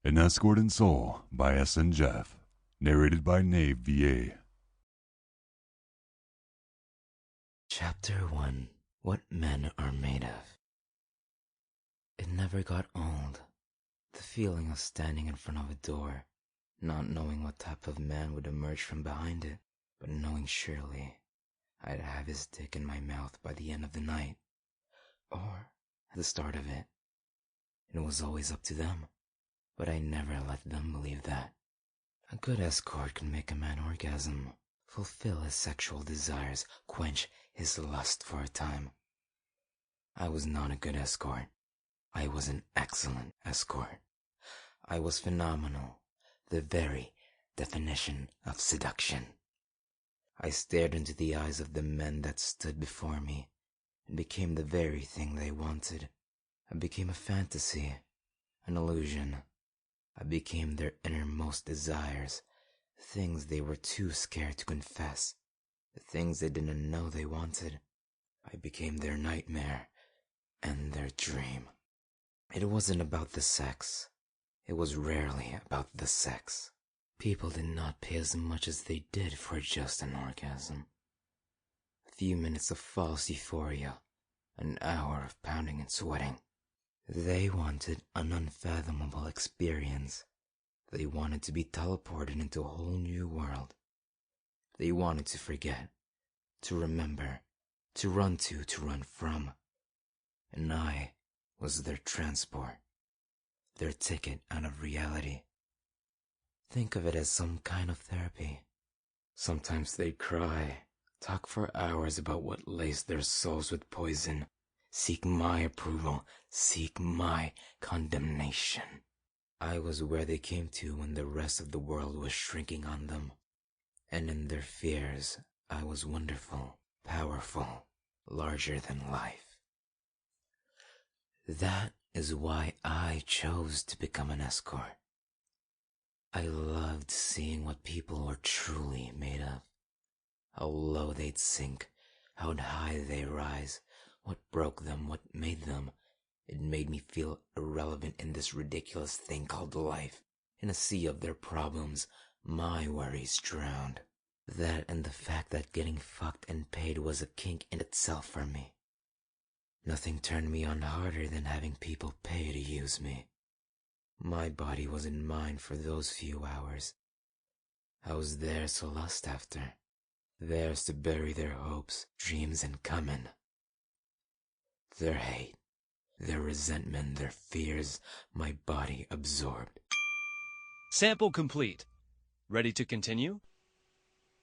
An Escort in Seoul by S.N. Jeff. Narrated by Knave Va. Chapter 1. What Men Are Made Of. It never got old. The feeling of standing in front of a door, not knowing what type of man would emerge from behind it, but knowing surely I'd have his dick in my mouth by the end of the night, or at the start of it. It was always up to them, but I never let them believe that. A good escort can make a man orgasm, fulfill his sexual desires, quench his lust for a time. I was not a good escort. I was an excellent escort. I was phenomenal, the very definition of seduction. I stared into the eyes of the men that stood before me and became the very thing they wanted. I became a fantasy, an illusion. I became their innermost desires, things they were too scared to confess, the things they didn't know they wanted. I became their nightmare and their dream. It wasn't about the sex. It was rarely about the sex. People did not pay as much as they did for just an orgasm. A few minutes of false euphoria, an hour of pounding and sweating. They wanted an unfathomable experience. They wanted to be teleported into a whole new world. They wanted to forget, to remember, to run from. And I was their transport, their ticket out of reality. Think of it as some kind of therapy. Sometimes they'd cry, talk for hours about what laced their souls with poison, seek my approval, seek my condemnation. I was where they came to when the rest of the world was shrinking on them. And in their fears, I was wonderful, powerful, larger than life. That is why I chose to become an escort. I loved seeing what people were truly made of. How low they'd sink, how high they rise, what broke them, what made them. It made me feel irrelevant in this ridiculous thing called life. In a sea of their problems, my worries drowned. That and the fact that getting fucked and paid was a kink in itself for me. Nothing turned me on harder than having people pay to use me. My body wasn't mine for those few hours. I was theirs to lust after, theirs to bury their hopes, dreams, and come in. Their hate, their resentment, their fears, my body absorbed. Sample complete. Ready to continue?